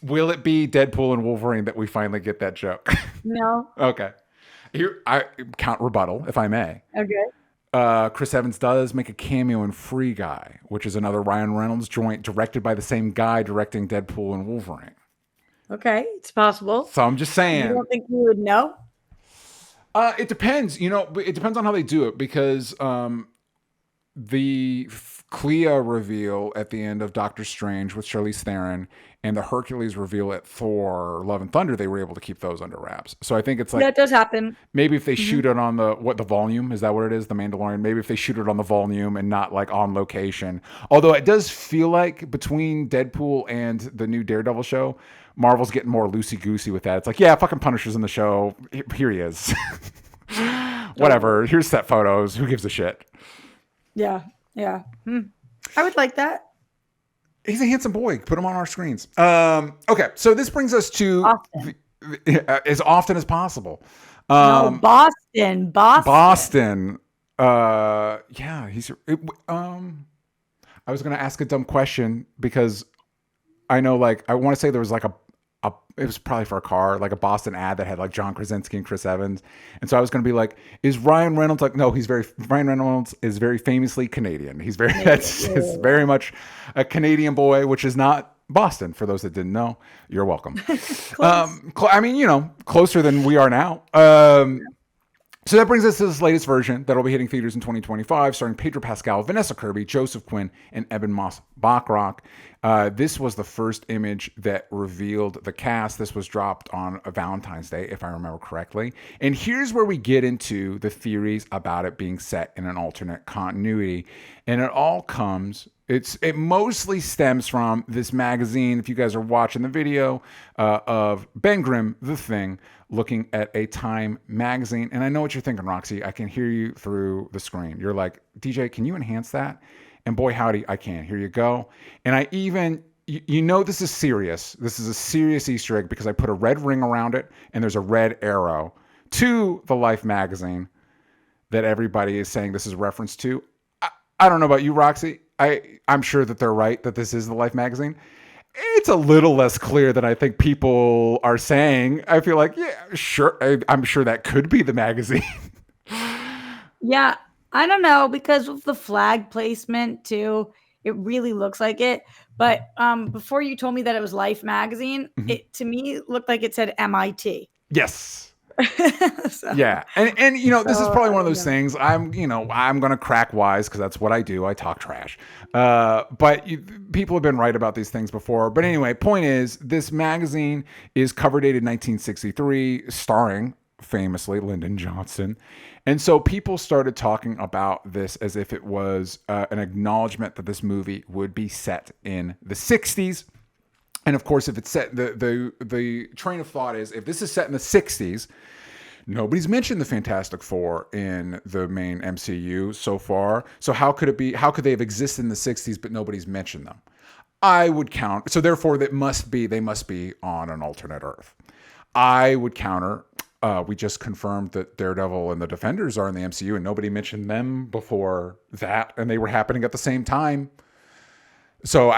Will it be Deadpool and Wolverine that we finally get that joke? No. Okay. Here, I count rebuttal, if I may. Okay. Chris Evans does make a cameo in Free Guy, which is another Ryan Reynolds joint directed by the same guy directing Deadpool and Wolverine. Okay, it's possible. So I'm just saying. You don't think you would know? It depends. It depends on how they do it because the Clea reveal at the end of Doctor Strange with Charlize Theron and the Hercules reveal at Thor Love and Thunder, they were able to keep those under wraps. So I think it's like that does happen. Maybe if they shoot it on the volume, is that what it is? The Mandalorian. Maybe if they shoot it on the volume and not like on location. Although it does feel like between Deadpool and the new Daredevil show, Marvel's getting more loosey goosey with that. It's like, yeah, fucking Punisher's in the show. Here he is. Whatever. Here's set photos. Who gives a shit? Yeah. Yeah. I would like that. He's a handsome boy. Put him on our screens. Okay, so this brings us to as often as possible. No, Boston. Yeah, he's. I was going to ask a dumb question because I know, like, I want to say there was like it was probably for a car, like a Boston ad that had like John Krasinski and Chris Evans. And so I was going to be like, is Ryan Reynolds like, no, Ryan Reynolds is very famously Canadian. He's very much a Canadian boy, which is not Boston. For those that didn't know, you're welcome. I mean, closer than we are now. So that brings us to this latest version that will be hitting theaters in 2025, starring Pedro Pascal, Vanessa Kirby, Joseph Quinn, and Ebon Moss-Bachrach. This was the first image that revealed the cast. This was dropped on a Valentine's Day, if I remember correctly. And here's where we get into the theories about it being set in an alternate continuity. And it all comes... It mostly stems from this magazine, if you guys are watching the video, of Ben Grimm, The Thing, looking at a Time magazine. And I know what you're thinking, Roxy. I can hear you through the screen. You're like, DJ, can you enhance that? And boy, howdy, I can. Here you go. And I even, this is serious. This is a serious Easter egg because I put a red ring around it and there's a red arrow to the Life magazine that everybody is saying this is a reference to. I don't know about you, Roxy. I'm sure that they're right that this is the Life magazine. It's a little less clear than I think people are saying. I feel like, yeah, sure. I'm sure that could be the magazine. Yeah, I don't know, because of the flag placement too, it really looks like it. But before you told me that it was Life magazine, it to me looked like it said MIT. Yes. Yeah. And this is probably one of those things I'm going to crack wise because that's what I do. I talk trash. But people have been right about these things before. But anyway, point is, this magazine is cover dated 1963, starring famously Lyndon Johnson. And so people started talking about this as if it was an acknowledgement that this movie would be set in the 60s. And of course, if it's set, the train of thought is, if this is set in the 60s, nobody's mentioned the Fantastic Four in the main MCU so far. So how could it be? How could they have existed in the 60s, but nobody's mentioned them? I would count. So therefore, they must be on an alternate Earth. I would counter. We just confirmed that Daredevil and the Defenders are in the MCU, and nobody mentioned them before that, and they were happening at the same time. So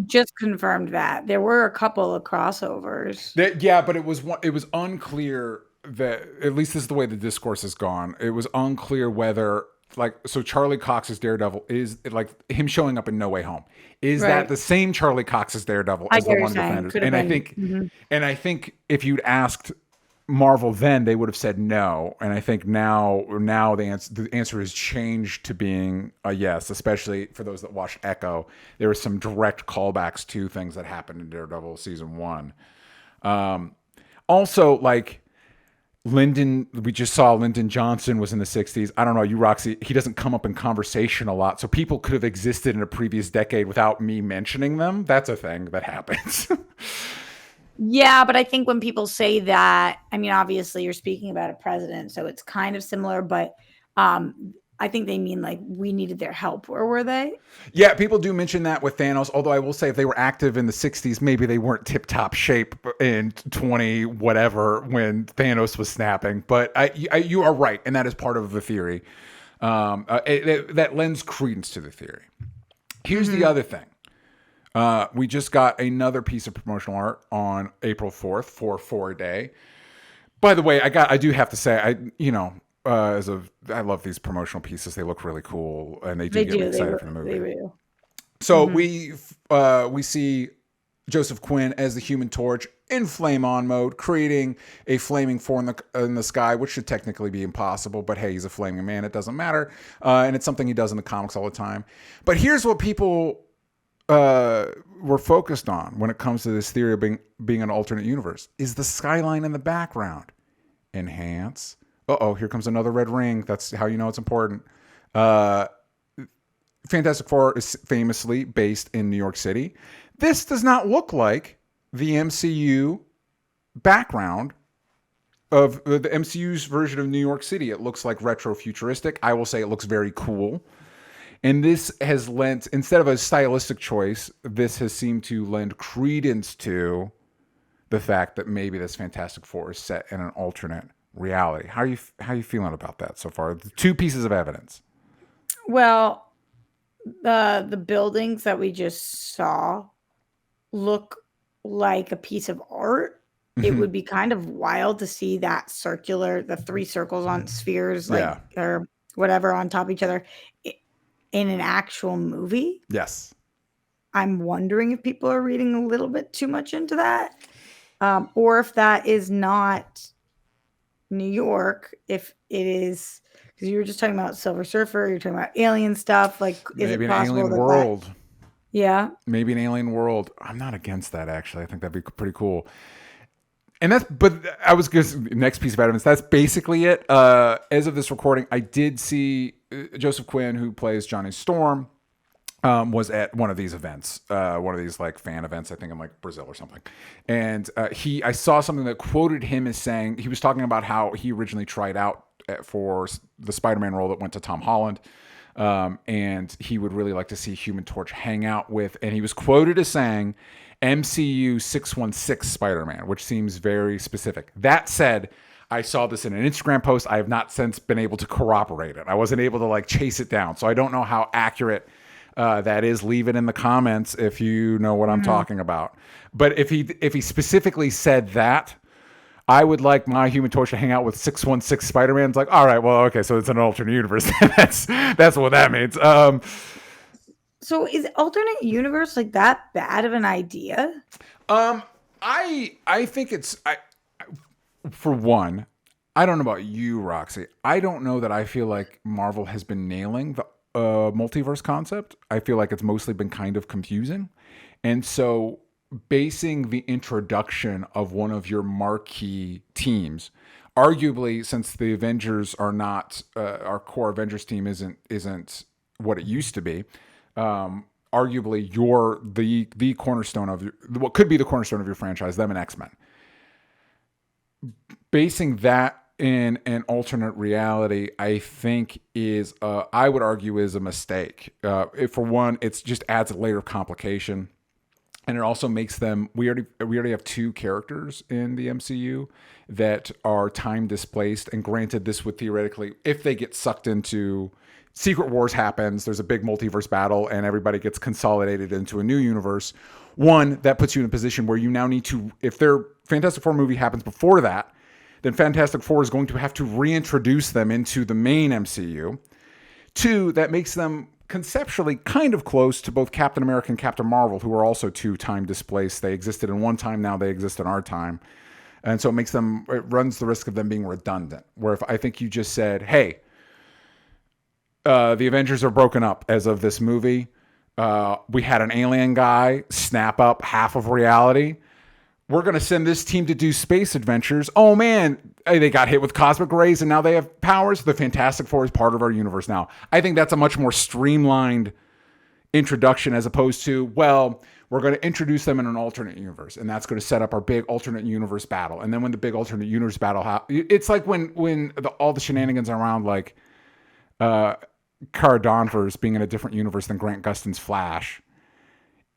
just confirmed that there were a couple of crossovers. But it was unclear that, at least this is the way the discourse has gone. It was unclear whether, so Charlie Cox's Daredevil is like him showing up in No Way Home. Is that the same Charlie Cox's Daredevil as the one Defenders? And I think if you'd asked Marvel then, they would have said no. And I think now the answer has changed to being a yes, especially for those that watched Echo. There were some direct callbacks to things that happened in Daredevil season 1. Also, like we just saw Lyndon Johnson was in the 60s. I don't know, you, Roxy, he doesn't come up in conversation a lot. So people could have existed in a previous decade without me mentioning them. That's a thing that happens. Yeah, but I think when people say that, I mean, obviously you're speaking about a president, so it's kind of similar, but I think they mean like we needed their help. Where were they? Yeah, people do mention that with Thanos, although I will say if they were active in the 60s, maybe they weren't tip-top shape in 20 whatever when Thanos was snapping. But you are right, and that is part of the theory. That lends credence to the theory. Here's the other thing. We just got another piece of promotional art on April 4th for 4 Day. By the way, I do have to say, I love these promotional pieces. They look really cool, and they do They get me do. excited for the They movie. do. So we see Joseph Quinn as the Human Torch in flame on mode, creating a flaming four in the sky, which should technically be impossible. But hey, he's a flaming man; it doesn't matter, and it's something he does in the comics all the time. But here's what people were focused on when it comes to this theory of being an alternate universe: is the skyline in the background. Enhance. Here comes another red ring. That's how you know it's important. Fantastic Four is famously based in New York City. This does not look like the MCU background of the MCU's version of New York City. It looks like retro futuristic. I will say it looks very cool. And this has lent, instead of a stylistic choice, this has seemed to lend credence to the fact that maybe this Fantastic Four is set in an alternate reality. How are you feeling about that so far? The two pieces of evidence. Well, the buildings that we just saw look like a piece of art. It would be kind of wild to see that the three circles on spheres, or whatever, on top of each other in an actual movie. Yes. I'm wondering if people are reading a little bit too much into that, or if that is not New York, if it is, because you were just talking about Silver Surfer, you're talking about alien stuff. Like, is maybe it an possible alien that world? Yeah. Maybe an alien world. I'm not against that, actually. I think that'd be pretty cool. Next piece of evidence, that's basically it. As of this recording, I did see Joseph Quinn, who plays Johnny Storm, was at one of these events, one of these like fan events, I think in like Brazil or something. And I saw something that quoted him as saying, he was talking about how he originally tried out for the Spider-Man role that went to Tom Holland. And he would really like to see Human Torch hang out with, and he was quoted as saying, MCU 616 Spider-Man, which seems very specific. That said, I saw this in an Instagram post. I have not since been able to corroborate it. I wasn't able to like chase it down. So I don't know how accurate that is. Leave it in the comments if you know what I'm talking about. But if he specifically said that, I would like my Human Torch to hang out with 616 Spider-Man. It's like, all right, well, okay, so it's an alternate universe. That's what that means. So is alternate universe like that bad of an idea? I think for one, I don't know about you, Roxy. I don't know that I feel like Marvel has been nailing the multiverse concept. I feel like it's mostly been kind of confusing. And so basing the introduction of one of your marquee teams, arguably, since the Avengers are not our core Avengers team isn't what it used to be, arguably you're the cornerstone of what could be the cornerstone of your franchise, them and X-Men. Basing that in an alternate reality, I think I would argue is a mistake. For one, it just adds a layer of complication. And it also makes them. We already have two characters in the MCU that are time displaced. And granted, this would theoretically, if they get sucked into Secret Wars happens, there's a big multiverse battle, and everybody gets consolidated into a new universe. One, that puts you in a position where you now need to, if their Fantastic Four movie happens before that, then Fantastic Four is going to have to reintroduce them into the main MCU. Two, that makes them conceptually kind of close to both Captain America and Captain Marvel, who are also two time displaced. They existed in one time, now they exist in our time. And so it runs the risk of them being redundant. Where if I think you just said, hey, the Avengers are broken up as of this movie. We had an alien guy snap up half of reality. We're going to send this team to do space adventures. Oh man, they got hit with cosmic rays and now they have powers. The Fantastic Four is part of our universe now. I think that's a much more streamlined introduction as opposed to, well, we're going to introduce them in an alternate universe, and that's going to set up our big alternate universe battle. And then when the big alternate universe battle, it's like when all the shenanigans around like Kara Danvers being in a different universe than Grant Gustin's Flash,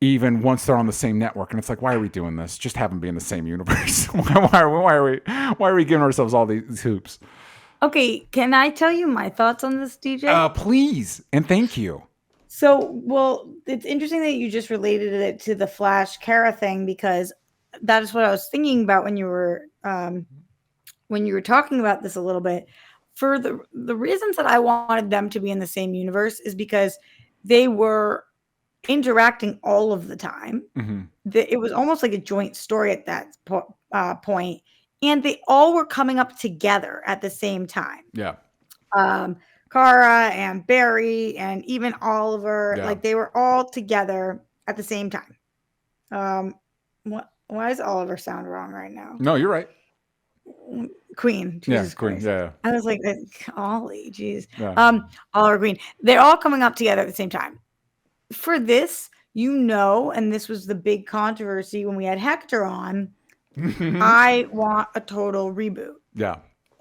even once they're on the same network, and it's like, why are we doing this? Just have them be in the same universe. why are we giving ourselves all these hoops? Okay, can I tell you my thoughts on this, DJ? Please, and thank you. So, well, it's interesting that you just related it to the Flash Kara thing, because that is what I was thinking about when you were when you were talking about this a little bit, for the reasons that I wanted them to be in the same universe is because they were interacting all of the time. It was almost like a joint story at that point, and they all were coming up together at the same time. Yeah. Kara and Barry and even Oliver, Yeah. like they were all together at the same time. Why does Oliver sound wrong right now? No, you're right. Queen, Jesus Queen. Christ. Yeah. I was like, Ollie, jeez. Yeah. Oliver Queen. They're all coming up together at the same time. For this, and this was the big controversy when we had Hector on, I want a total reboot. Yeah.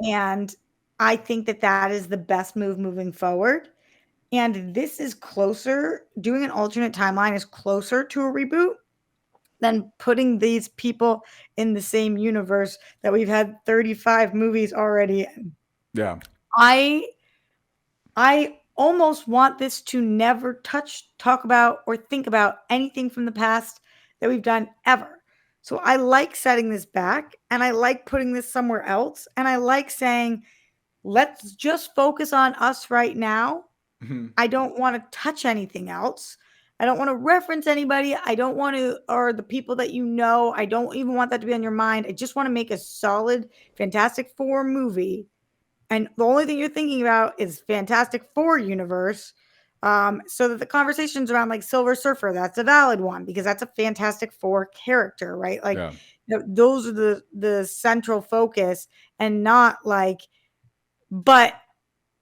And I think that is the best move moving forward. And this is closer, doing an alternate timeline is closer to a reboot than putting these people in the same universe that we've had 35 movies already in. Yeah. I almost want this to never talk about, or think about anything from the past that we've done ever. So I like setting this back, and I like putting this somewhere else. And I like saying, let's just focus on us right now. I don't want to touch anything else. I don't want to reference anybody. I don't want to, or the people that I don't even want that to be on your mind. I just want to make a solid Fantastic Four movie. And the only thing you're thinking about is Fantastic Four universe. So that the conversations around like Silver Surfer, that's a valid one because that's a Fantastic Four character, right? Like those are the central focus, and not like, but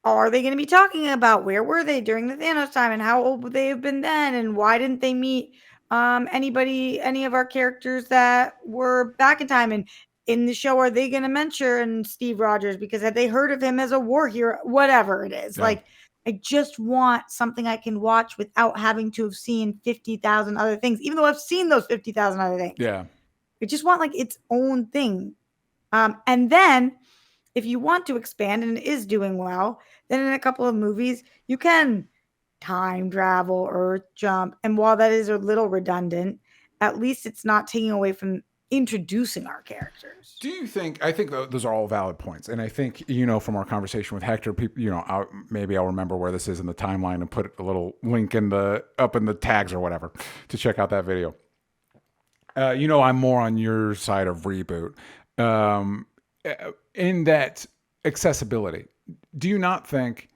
are they going to be talking about where were they during the Thanos time and how old would they have been then? And why didn't they meet any of our characters that were back in time? And in the show, are they going to mention Steve Rogers because had they heard of him as a war hero? Whatever it is. Yeah. Like, I just want something I can watch without having to have seen 50,000 other things, even though I've seen those 50,000 other things. Yeah. I just want like its own thing. And then if you want to expand and it is doing well, then in a couple of movies, you can time travel or jump. And while that is a little redundant, at least it's not taking away from introducing our characters. Do you think, I think those are all valid points. And I think, from our conversation with Hector, people, maybe I'll remember where this is in the timeline and put a little link up in the tags or whatever to check out that video. I'm more on your side of reboot. In that accessibility, do you not think,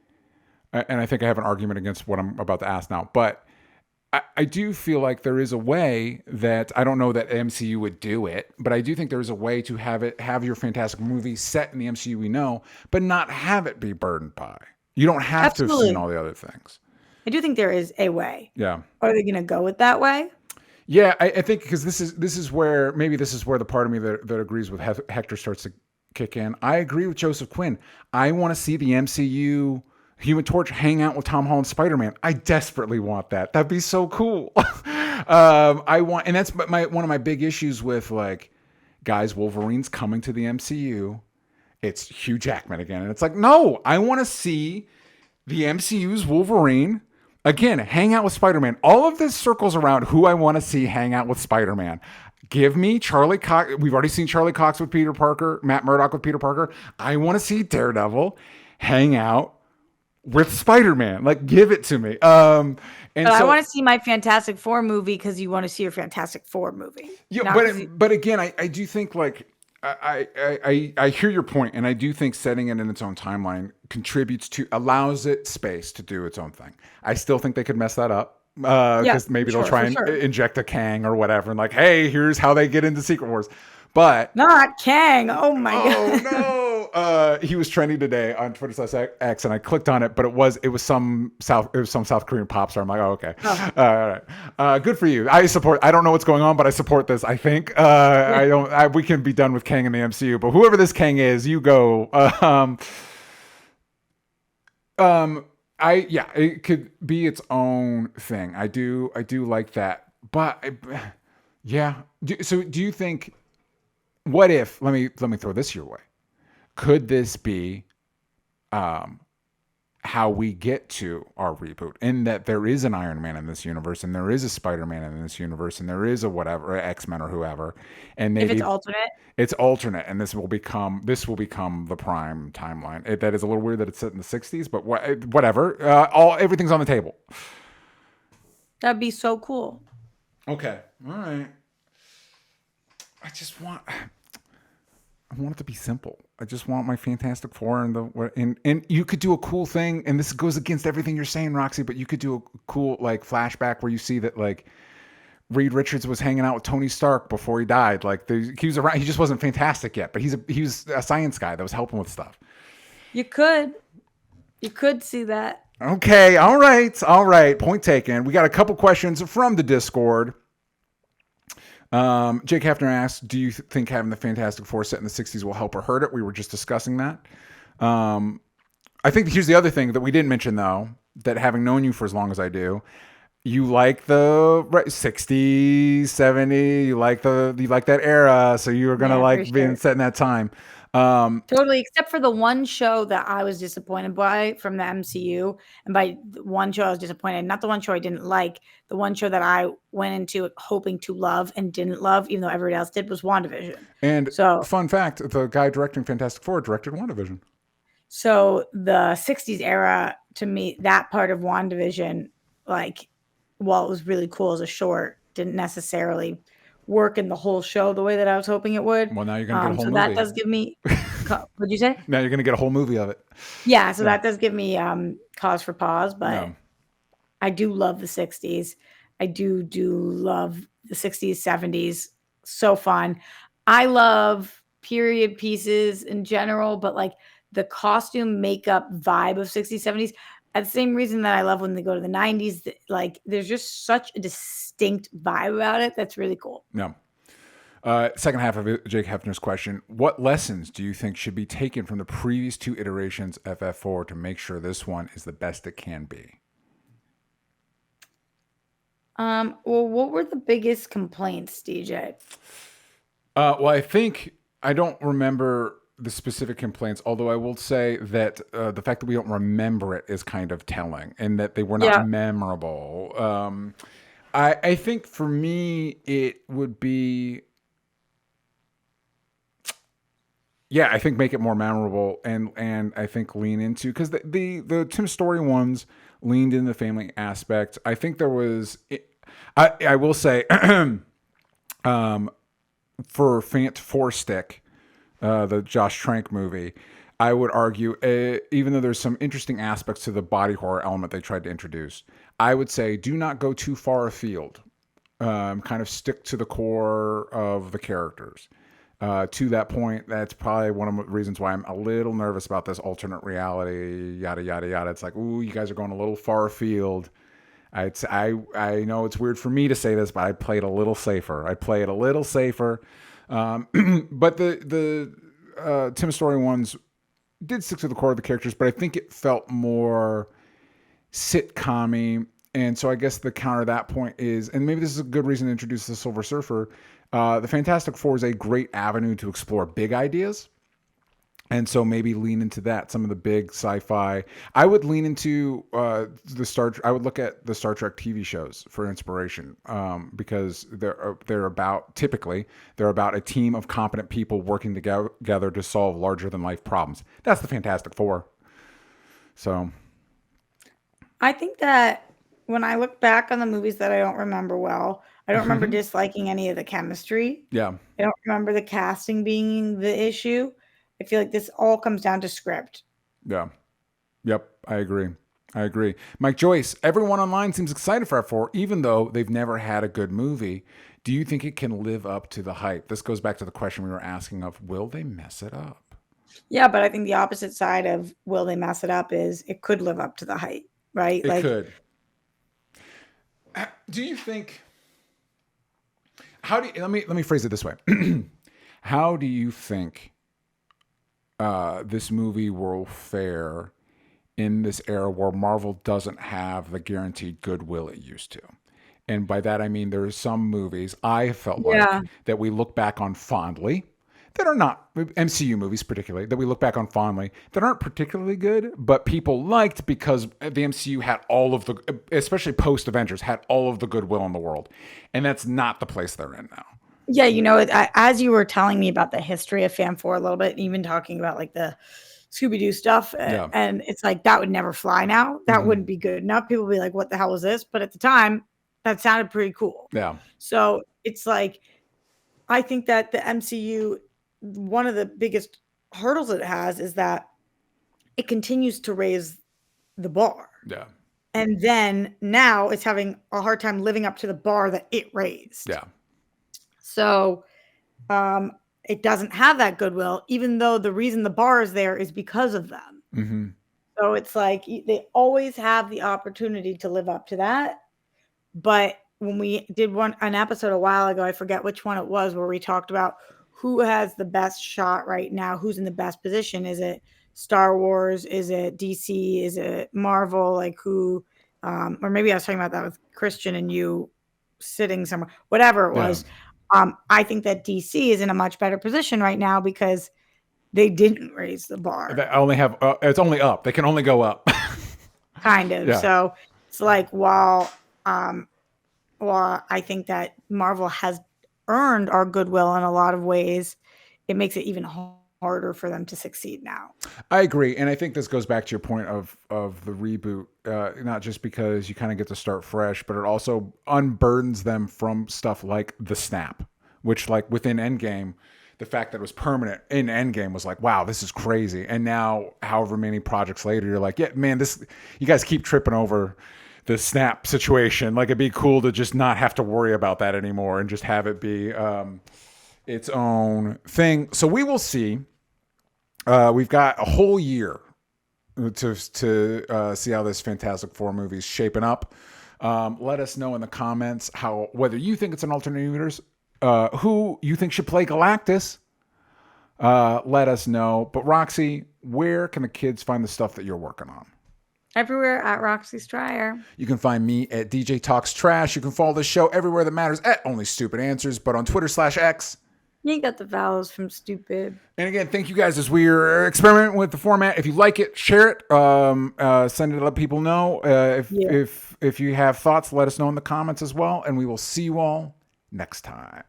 and I think I have an argument against what I'm about to ask now, but I do feel like there is a way that, I don't know that MCU would do it, but I do think there is a way to have your Fantastic movie set in the MCU we know, but not have it be burdened by. You don't have to have seen all the other things. I do think there is a way. Yeah. Are they going to go with that way? Yeah, I think because this is where the part of me that agrees with Hector starts to kick in. I agree with Joseph Quinn. I want to see the MCU Human Torch hang out with Tom Holland's Spider-Man. I desperately want that. That'd be so cool. And that's one of my big issues with, like, guys, Wolverine's coming to the MCU. It's Hugh Jackman again. And it's like, no, I want to see the MCU's Wolverine again, hang out with Spider-Man. All of this circles around who I want to see hang out with Spider-Man. Give me Charlie Cox. We've already seen Charlie Cox with Peter Parker, Matt Murdock with Peter Parker. I want to see Daredevil hang out with Spider-Man. Like, give it to me. I want to see my Fantastic Four movie because you want to see your Fantastic Four movie. Yeah, but again, I do think, like, I hear your point, and I do think setting it in its own timeline allows it space to do its own thing. I still think they could mess that up. Because maybe they'll try and inject a Kang or whatever, and like, hey, here's how they get into Secret Wars. But not Kang. Oh my god. No. He was trending today on Twitter/X, and I clicked on it, but it was some South Korean pop star. I'm like, oh, okay. Oh. All right. Good for you. I don't know what's going on, but I support this. I think we can be done with Kang in the MCU, but whoever this Kang is, you go. It could be its own thing. I do like that. But so do you think, what if, let me throw this your way. Could this be how we get to our reboot, in that there is an Iron Man in this universe, and there is a Spider-Man in this universe, and there is a whatever X-Men or whoever, and If it's maybe alternate. it's alternate, and this will become the prime timeline. That is a little weird that it's set in the 60s, but whatever. Everything's on the table. That'd be so cool. Okay, all right. I want it to be simple. I just want my Fantastic Four and you could do a cool thing, and this goes against everything you're saying, Roxy, but you could do a cool like flashback where you see that like Reed Richards was hanging out with Tony Stark before he died. Like he was around. He just wasn't fantastic yet, but he was a science guy that was helping with stuff. You could see that. Okay, all right. Point taken. We got a couple questions from the Discord. Jake Hefner asks, do you think having the Fantastic Four set in the 60s will help or hurt it? We were just discussing that. I think here's the other thing that we didn't mention, though, that having known you for as long as I do, you like the 60s, 70s, you like that era, so you were going to being set in that time. Totally, except for the one show that I was disappointed by from the MCU. And by one show I was disappointed, not the one show I didn't like, the one show that I went into hoping to love and didn't love, even though everybody else did, was WandaVision. And so, fun fact, the guy directing Fantastic Four directed WandaVision. So the 60s era, to me, that part of WandaVision, like, while it was really cool as a short, didn't necessarily work in the whole show the way that I was hoping it would. Well, now you're going to get a whole movie. So that does give me, what'd you say? Now you're going to get a whole movie of it. Yeah, so that does give me cause for pause, but I do love the 60s. I do love the 60s, 70s. So fun. I love period pieces in general, but like the costume makeup vibe of 60s, 70s, at the same reason that I love when they go to the 90s, like there's just such a distinct vibe about it that's really cool. No. Second half of Jake Hefner's question, what lessons do you think should be taken from the previous two iterations of FF4 to make sure this one is the best it can be? Well, what were the biggest complaints, DJ? Well, I think I don't remember the specific complaints, although I will say that the fact that we don't remember it is kind of telling, and that they were not memorable. I think for me it would be, I think make it more memorable, and I think lean into, because the Tim Story ones leaned in the family aspect. I think there was, I will say, for Fant Four Stick, the Josh Trank movie, I would argue, even though there's some interesting aspects to the body horror element they tried to introduce, I would say do not go too far afield. Kind of stick to the core of the characters. To that point, that's probably one of the reasons why I'm a little nervous about this alternate reality, yada, yada, yada. It's like, ooh, you guys are going a little far afield. I know it's weird for me to say this, but I'd play it a little safer. But the Tim Story ones did stick to the core of the characters, but I think it felt more sitcom-y. And so I guess the counter to that point is, and maybe this is a good reason to introduce the Silver Surfer, the Fantastic Four is a great avenue to explore big ideas. And so maybe lean into that, some of the big sci-fi. I would lean into I would look at the Star Trek TV shows for inspiration, because they're about a team of competent people working together to solve larger than life problems. That's the Fantastic Four. So I think that when I look back on the movies that I don't remember well, I don't remember disliking any of the chemistry. Yeah. I don't remember the casting being the issue. I feel like this all comes down to script. Yeah. Yep. I agree. Mike Joyce, everyone online seems excited for F4, even though they've never had a good movie. Do you think it can live up to the hype? This goes back to the question we were asking of, will they mess it up? Yeah, but I think the opposite side of will they mess it up is it could live up to the hype, right? It could. Do you think... let me phrase it this way. How do you think this movie will fare in this era where Marvel doesn't have the guaranteed goodwill it used to? And by that I mean there are some movies I felt like that we look back on fondly, that are not MCU movies, particularly that we look back on fondly, that aren't particularly good, but people liked because the MCU had all of the, especially post Avengers, had all of the goodwill in the world, and that's not the place they're in now. Yeah, as you were telling me about the history of Fan 4 a little bit, even talking about like the Scooby-Doo stuff, Yeah. and it's like that would never fly now. That wouldn't be good enough. People would be like, what the hell is this? But at the time, that sounded pretty cool. Yeah. So it's like, I think that the MCU, one of the biggest hurdles it has is that it continues to raise the bar. Yeah. And then now it's having a hard time living up to the bar that it raised. Yeah. So it doesn't have that goodwill, even though the reason the bar is there is because of them. Mm-hmm. So it's like they always have the opportunity to live up to that. But when we did an episode a while ago, I forget which one it was, where we talked about who has the best shot right now, who's in the best position. Is it Star Wars? Is it DC? Is it Marvel? Like who? Or maybe I was talking about that with Christian and you sitting somewhere, whatever it was. I think that DC is in a much better position right now because they didn't raise the bar. They only have it's only up. They can only go up. Kind of. Yeah. So it's like while I think that Marvel has earned our goodwill in a lot of ways, it makes it even harder for them to succeed now. I agree, and I think this goes back to your point of the reboot, not just because you kind of get to start fresh, but it also unburdens them from stuff like the snap, which like within Endgame, the fact that it was permanent in Endgame was like, wow, this is crazy. And now, however many projects later, you're like, yeah, man, you guys keep tripping over the snap situation. Like it'd be cool to just not have to worry about that anymore and just have it be its own thing. So we will see. We've got a whole year to see how this Fantastic Four movie is shaping up. Let us know in the comments whether you think it's an alternate universe, who you think should play Galactus. Let us know. But Roxy, where can the kids find the stuff that you're working on? Everywhere at Roxy Stryer. You can find me at DJ Talks Trash. You can follow the show everywhere that matters at Only Stupid Answers, but on Twitter/X. You got the vowels from stupid. And again, thank you guys as we're experimenting with the format. If you like it, share it. Send it to let people know. If you have thoughts, let us know in the comments as well. And we will see you all next time.